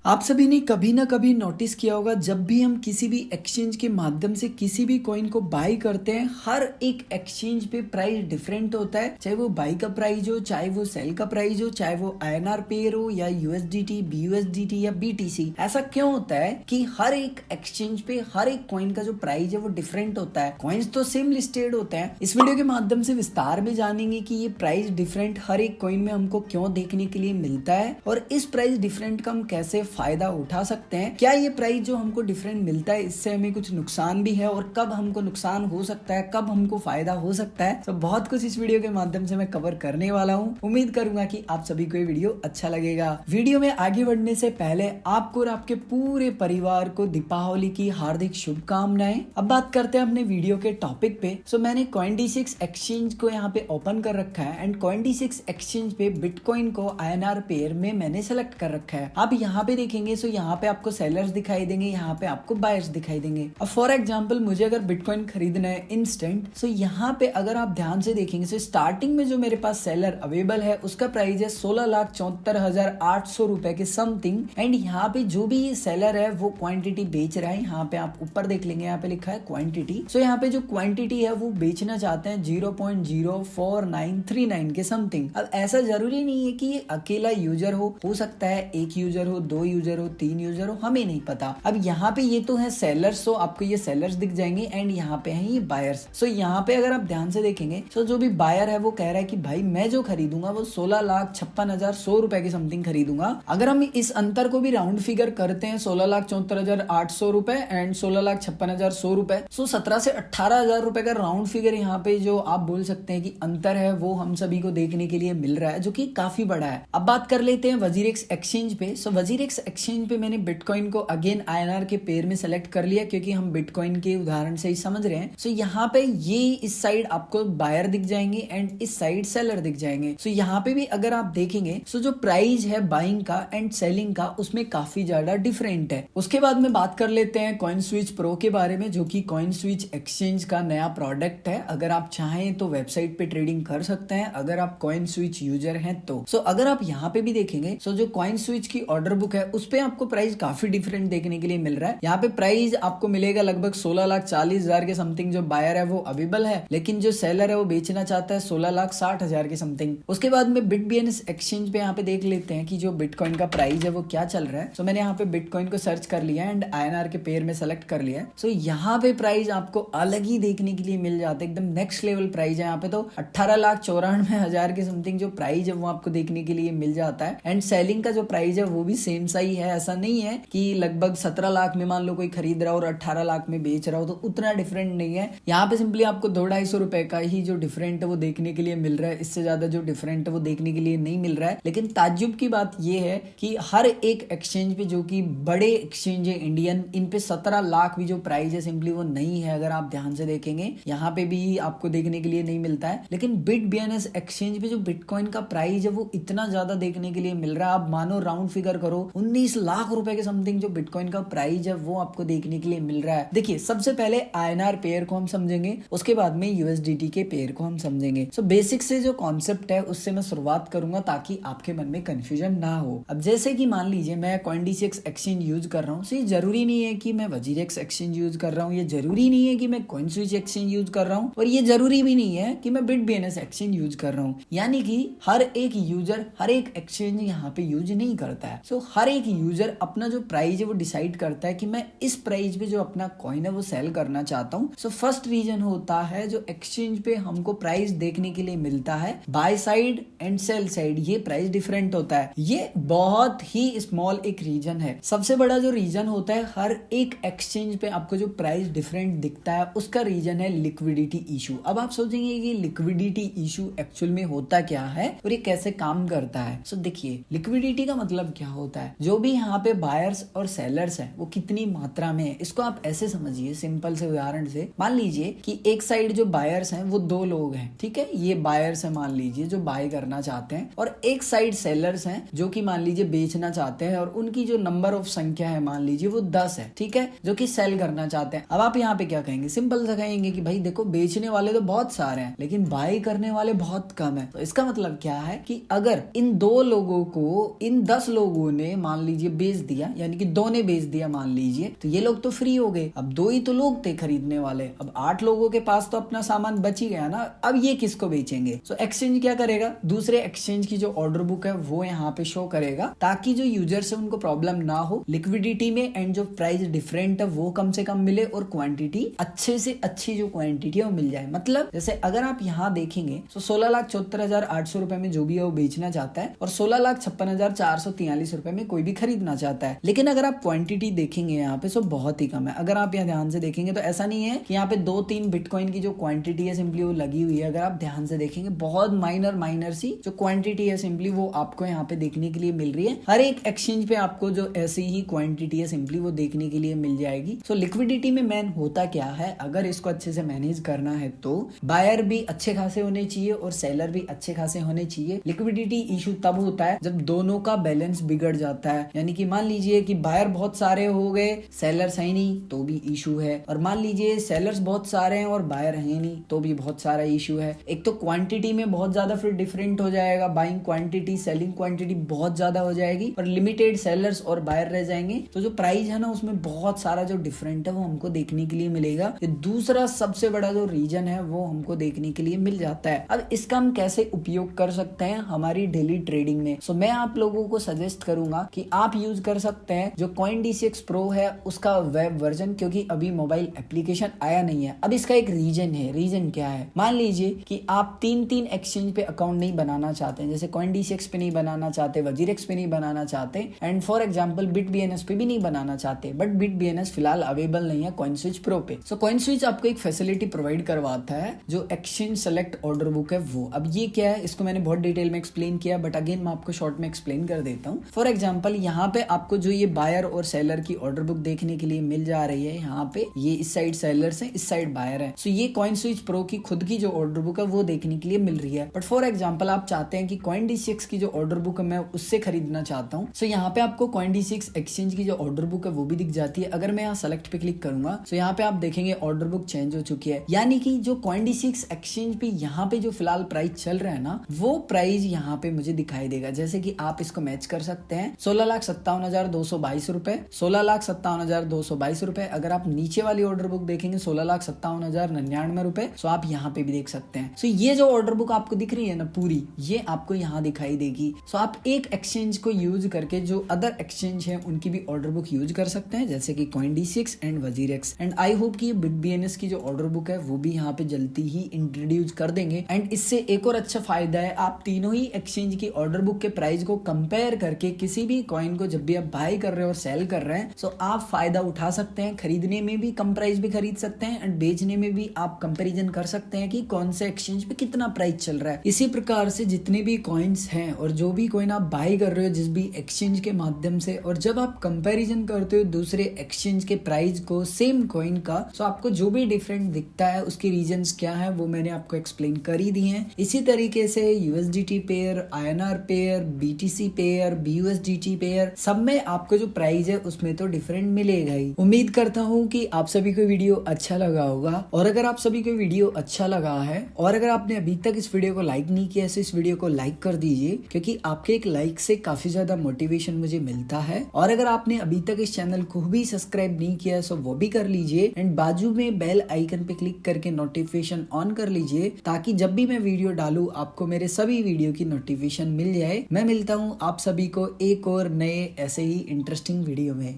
आप सभी ने कभी ना कभी नोटिस किया होगा, जब भी हम किसी भी एक्सचेंज के माध्यम से किसी भी कॉइन को बाय करते हैं, हर एक एक्सचेंज पे प्राइस डिफरेंट होता है। चाहे वो बाय का प्राइस हो, चाहे वो सेल का प्राइस हो, चाहे वो INR पेयर हो या USDT, BUSDT या BTC। ऐसा क्यों होता है कि हर एक एक्सचेंज पे हर एक कॉइन का जो प्राइस है वो डिफरेंट होता है। कॉइन्स तो सेम लिस्टेड होते हैं। इस वीडियो के माध्यम से विस्तार में जानेंगे कि ये प्राइस डिफरेंट हर एक कॉइन में हमको क्यों देखने के लिए मिलता है और इस प्राइस डिफरेंट का हम कैसे फायदा उठा सकते हैं। क्या ये प्राइस जो हमको डिफरेंट मिलता है इससे हमें कुछ नुकसान भी है और कब हमको नुकसान हो सकता है, कब हमको फायदा हो सकता है। तो बहुत कुछ इस वीडियो के माध्यम से मैं कवर करने वाला हूँ। उम्मीद करूंगा कि आप सभी को ये वीडियो अच्छा लगेगा। वीडियो में आगे बढ़ने से पहले आपको और आपके पूरे परिवार को दीपावली की हार्दिक शुभकामनाएं। अब बात करते हैं अपने वीडियो के टॉपिक पे। मैंने CoinD6 एक्सचेंज को यहाँ पे ओपन कर रखा है एंड CoinD6 एक्सचेंज पे बिटकॉइन को INR पेयर में मैंने सेलेक्ट कर रखा है। आप यहाँ पे देखेंगे यहाँ पे आपको सेलर्स दिखाई देंगे, यहाँ पे आपको बायर्स दिखाई देंगे। अब फॉर एग्जांपल मुझे अगर बिटकॉइन खरीदना है इंस्टेंट, यहाँ पे अगर आप ध्यान से देखेंगे स्टार्टिंग में जो मेरे पास सेलर अवेलेबल है उसका प्राइस है 16,74,800 रुपए के समथिंग। एंड यहाँ पे जो भी ये सेलर है वो क्वांटिटी बेच रहा है। यहाँ पे आप ऊपर देख लेंगे, यहाँ पे लिखा है क्वांटिटी। यहाँ पे जो क्वांटिटी है वो बेचना चाहते हैं 0.04939 के समथिंग। अब ऐसा जरूरी नहीं है कि ये अकेला यूजर हो सकता है एक यूजर हो, दो यूजर हो, तीन यूजर हो, हमें नहीं पता। अब यहाँ पे ये तो है सेलर्स, आपको ये सेलर्स दिख जाएंगे एंड यहाँ पे है ये बायर्स। यहाँ पे अगर आप ध्यान से देखेंगे जो भी बायर है वो कह रहा है कि भाई मैं जो खरीदूंगा वो 16,56,100 रुपए के समथिंग खरीदूंगा। अगर हम इस अंतर को भी राउंड फिगर करते हैं 16,74,800 रुपए एंड 16,56,100 रुपए, 17 से 18,000 रुपए का राउंड फिगर यहाँ पे जो आप बोल सकते हैं कि अंतर है वो हम सभी को देखने के लिए मिल रहा है, जो कि काफी बड़ा है। अब बात कर लेते हैं WZirX एक्सचेंज पे। WZirX एक्सचेंज पे मैंने बिटकॉइन को अगेन INR के पेयर में सेलेक्ट कर लिया क्योंकि हम बिटकॉइन के उदाहरण से ही समझ रहे हैं। यहाँ पे ये इस साइड आपको बायर दिख जाएंगे एंड इस साइड सेलर दिख जाएंगे। यहाँ पे भी अगर आप देखेंगे जो प्राइस है बाइंग का एंड सेलिंग का उसमें काफी ज्यादा डिफरेंट है। उसके बाद में बात कर लेते हैं CoinSwitch Pro के बारे में, जो कि CoinSwitch एक्सचेंज का नया प्रोडक्ट है। अगर आप चाहें तो वेबसाइट पे ट्रेडिंग कर सकते हैं अगर आप CoinSwitch यूजर हैं तो। अगर आप यहाँ पे भी देखेंगे जो CoinSwitch की ऑर्डर बुक है उस पे आपको प्राइस काफी डिफरेंट देखने के लिए मिल रहा है। यहाँ पे प्राइस आपको मिलेगा लगभग 16,40,000 के समथिंग। जो बायर है वो अवेलेबल है, लेकिन जो सेलर है वो बेचना चाहता है 16,60,000 के समथिंग। उसके बाद में BitBNS एक्सचेंज पे यहाँ पे देख लेते हैं कि जो बिटकॉइन का प्राइस है वो क्या चल रहा है। मैंने यहाँ पे बिटकॉइन को सर्च कर लिया एंड INR के पेयर में सेलेक्ट कर लिया है। यहाँ पे प्राइस आपको अलग ही देखने के लिए मिल जाता है, एकदम नेक्स्ट लेवल प्राइस है। यहाँ पे तो 18,94,000 के समथिंग जो प्राइस है वो आपको देखने के लिए मिल जाता है एंड सेलिंग का जो प्राइस है वो भी सेम सा ही है। ऐसा नहीं है कि लगभग 17 लाख में मान लो कोई खरीद रहा हो और 18 लाख में बेच रहा हो, तो उतना डिफरेंट नहीं है। यहाँ पे सिंपली आपको 200-250 रुपए का ही जो डिफरेंट है वो देखने के लिए मिल रहा है। इससे ज्यादा जो डिफरेंट है वो देखने के लिए नहीं मिल रहा है। लेकिन ताज्जुब की बात ये है कि हर एक एक्सचेंज पे जो कि बड़े एक्सचेंज है इंडियन, इन पे 17 लाख भी जो प्राइस है सिंपली वो नहीं है। अगर आप ध्यान से देखेंगे यहाँ पे भी आपको देखने के लिए नहीं मिलता है। लेकिन BitBNS एक्सचेंज पे जो बिटकॉइन का प्राइस है वो इतना ज्यादा देखने के लिए मिल रहा है। आप मानो राउंड फिगर करो 19 लाख रुपए के समथिंग जो बिटकॉइन का प्राइस है वो आपको देखने के लिए मिल रहा है। देखिए, सबसे पहले INR पेयर को हम समझेंगे, उसके बाद में USDT के पेयर को हम समझेंगे। बेसिक से जो कॉन्सेप्ट है उससे मैं शुरुआत करूंगा ताकि आपके मन में कंफ्यूजन ना हो। अब जैसे कि मान लीजिए मैं CoinD6 एक्सचेंज यूज कर रहा हूँ, ये जरूरी नहीं है कि मैं WZirX एक्सचेंज यूज कर रहा हूँ, ये जरूरी नहीं है कि मैं CoinSwitch एक्सचेंज यूज कर रहा हूँ, और ये जरूरी भी नहीं है कि मैं BitBNS एक्सचेंज यूज कर रहा हूँ। यानी कि हर एक यूजर हर एक एक्सचेंज यहाँ पे यूज नहीं करता है। हर एक यूजर अपना जो प्राइस है वो डिसाइड करता है कि मैं इस प्राइस पे जो अपना कॉइन है वो सेल करना चाहता हूँ। फर्स्ट रीजन होता है जो एक्सचेंज पे हमको प्राइस देखने के लिए मिलता है, by side and sell side ये प्राइस डिफरेंट होता है। ये बहुत ही स्मॉल एक रीजन है। सबसे बड़ा जो रीजन होता है हर एक एक्सचेंज पे आपको जो प्राइस डिफरेंट दिखता है उसका रीजन है लिक्विडिटी इशू। अब आप सोचेंगे कि लिक्विडिटी इशू एक्चुअल में होता क्या है और ये कैसे काम करता है। देखिए, लिक्विडिटी का मतलब क्या होता है, जो भी यहाँ पे बायर्स और सेलर्स हैं वो कितनी मात्रा में है। इसको आप ऐसे समझिए, सिंपल से उदाहरण से मान लीजिए कि एक साइड जो बायर्स हैं वो 2 लोग हैं, ठीक है, ये बायर्स है मान लीजिए जो बाय करना चाहते हैं, और एक साइड सेलर्स हैं जो कि मान लीजिए बेचना चाहते हैं और उनकी जो नंबर ऑफ संख्या है मान लीजिए वो 10 है, ठीक है, जो कि सेल करना चाहते हैं। अब आप यहाँ पे क्या कहेंगे, सिंपल सा कहेंगे कि भाई देखो बेचने वाले तो बहुत सारे हैं लेकिन बाय करने वाले बहुत कम है। तो इसका मतलब क्या है कि अगर इन 2 लोगों को इन 10 लोगों ने मान लीजिए बेच दिया, यानी कि 2 ने बेच दिया मान लीजिए, तो ये लोग तो फ्री हो गए। अब 2 ही तो लोग थे खरीदने वाले, अब 8 लोगों के पास तो अपना सामान बच ही गया ना। अब ये किसको बेचेंगे? सो एक्सचेंज क्या करेगा, दूसरे एक्सचेंज की जो ऑर्डर बुक है वो यहाँ पे शो करेगा, ताकि जो यूजर्स है उनको प्रॉब्लम ना हो लिक्विडिटी में, एंड जो प्राइस डिफरेंट है वो कम से कम मिले, और क्वांटिटी अच्छे से अच्छी जो क्वांटिटी है वो मिल जाए। मतलब जैसे अगर आप यहाँ देखेंगे तो 16,74,800 रुपए में जो भी है वो बेचना चाहता है, और 16,56,443 रुपए में कोई भी खरीदना चाहता है। लेकिन अगर आप क्वांटिटी देखेंगे यहाँ पे तो बहुत ही कम है। अगर आप यहाँ ध्यान से देखेंगे तो ऐसा नहीं है कि यहाँ पे 2-3 बिटकॉइन की जो क्वांटिटी है सिंपली वो लगी हुई है। अगर आप ध्यान से देखेंगे बहुत माइनर सी जो क्वांटिटी है सिंपली वो आपको यहाँ पे देखने के लिए मिल रही है। हर एक एक्सचेंज पे आपको जो ऐसी ही क्वांटिटी है सिंपली वो देखने के लिए मिल जाएगी। सो लिक्विडिटी में मैन होता क्या है, अगर इसको अच्छे से मैनेज करना है तो बायर भी अच्छे खासे होने चाहिए और सेलर भी अच्छे खासे होने चाहिए। लिक्विडिटी इशू तब होता है जब दोनों का बैलेंस बिगड़ जाता है, यानी कि मान लीजिए कि बायर बहुत सारे हो गए, सेलर सही नहीं तो भी इशू है, और मान लीजिए सेलर्स बहुत सारे हैं और बायर है नहीं तो भी बहुत सारा इशू है। एक तो क्वांटिटी में बहुत ज्यादा फिर डिफरेंट हो जाएगा, बाइंग क्वांटिटी सेलिंग क्वांटिटी बहुत ज्यादा हो जाएगी, और लिमिटेड सेलर्स और बायर रह जाएंगे, तो जो प्राइस है ना उसमें बहुत सारा जो डिफरेंट है वो हमको देखने के लिए मिलेगा। ये दूसरा सबसे बड़ा जो रीजन है वो हमको देखने के लिए मिल जाता है। अब इसका हम कैसे उपयोग कर सकते हैं हमारी डेली ट्रेडिंग में? सो मैं आप लोगों को सजेस्ट करूंगा कि आप यूज कर सकते हैं जो CoinDCX Pro है उसका वेब वर्जन, क्योंकि अभी मोबाइल एप्लीकेशन आया नहीं है। अब इसका एक रीजन है, रीजन क्या है, मान लीजिए कि आप 3 एक्सचेंज पे अकाउंट नहीं बनाना चाहते, जैसे CoinDCX पे नहीं बनाना चाहते, WazirX पे नहीं बनाना चाहते, एंड फॉर एग्जांपल BitBNS पे भी नहीं बनाना चाहते, बट BitBNS फिलहाल अवेलेबल नहीं है CoinSwitch Pro पे। सो CoinSwitch आपको एक फैसिलिटी प्रोवाइड करवाता है जो एक्सचेंज सेलेक्ट ऑर्डर बुक है वो। अब ये क्या है, इसको मैंने बहुत डिटेल में एक्सप्लेन किया, बट अगेन मैं आपको शॉर्ट में एक्सप्लेन कर देता हूँ। फॉर एग्जांपल यहाँ पे आपको जो ये बायर और सेलर की ऑर्डर बुक देखने के लिए मिल जा रही है, यहाँ पे ये इस साइड सेलर्स है, इस साइड बायर है। सो ये CoinSwitch Pro की खुद की जो ऑर्डर बुक है वो देखने के लिए मिल रही है। बट फॉर एग्जांपल आप चाहते हैं कि CoinDCX की जो ऑर्डर बुक है मैं उससे खरीदना चाहता हूँ, सो यहाँ पे आपको CoinDCX एक्सचेंज की जो ऑर्डर बुक है वो भी दिख जाती है। अगर मैं यहाँ सेलेक्ट पे क्लिक करूंगा तो यहाँ पे आप देखेंगे ऑर्डर बुक चेंज हो चुकी है, यानी कि जो CoinDCX एक्सचेंज पे यहाँ पे जो फिलहाल प्राइस चल रहा है ना वो प्राइस यहाँ पे मुझे दिखाई देगा। जैसे कि आप इसको मैच कर सकते हैं 16,57,222 रुपए, 16,57,222 रुपए। अगर आप नीचे वाली ऑर्डर बुक देखेंगे 16,57,099 रुपए, सो आप यहाँ पे भी देख सकते हैं। सो ये जो ऑर्डर बुक आपको दिख रही है ना पूरी, ये आपको यहाँ दिखाई देगी। सो आप एक एक्सचेंज को यूज करके जो अदर एक्सचेंज है उनकी भी ऑर्डर बुक यूज कर सकते हैं, जैसे कि CoinDCX and WazirX। And I hope कि BitBNS की जो ऑर्डर बुक है वो भी यहाँ पे जल्दी ही इंट्रोड्यूस कर देंगे। एंड इससे एक और अच्छा फायदा है, आप तीनों ही एक्सचेंज की ऑर्डर बुक के प्राइस को कंपेयर करके किसी भी कॉइन को जब भी आप बाय कर रहे हो और सेल कर रहे हैं, सो आप फायदा उठा सकते हैं। खरीदने में भी कम प्राइस भी खरीद सकते हैं एंड बेचने में भी आप कंपैरिजन कर सकते हैं कि कौन से एक्सचेंज पे कितना प्राइस चल रहा है। इसी प्रकार से जितने भी कॉइन्स हैं और जो भी कॉइन आप बाय कर रहे हो जिस भी एक्सचेंज के माध्यम से, और जब आप कंपैरिजन करते हो दूसरे एक्सचेंज के प्राइस को सेम कॉइन का, सो आपको जो भी डिफरेंट दिखता है उसके रीजंस क्या है वो मैंने आपको एक्सप्लेन कर ही दिए हैं। इसी तरीके से USDT pair, INR pair, BTC pair, BUSDT pair, सब में आपको जो प्राइस है उसमें तो डिफरेंट मिलेगा ही। उम्मीद करता हूँ कि आप सभी को वीडियो अच्छा लगा होगा, और अगर आप सभी को वीडियो अच्छा लगा है और अगर आपने अभी तक इस वीडियो को लाइक नहीं किया तो इस वीडियो को लाइक कर दीजिए, क्योंकि आपके एक लाइक से काफी ज्यादा मोटिवेशन मुझे मिलता है। और अगर आपने अभी तक इस चैनल को भी सब्सक्राइब नहीं किया है तो वो भी कर लीजिए, एंड बाजू में बेल आइकन पे क्लिक करके नोटिफिकेशन ऑन कर लीजिए, ताकि जब भी मैं वीडियो डालूं आपको मेरे सभी वीडियो की नोटिफिकेशन मिल जाए। मैं मिलता हूँ आप सभी को एक और नए ऐसे ही इंटरेस्टिंग वीडियो में।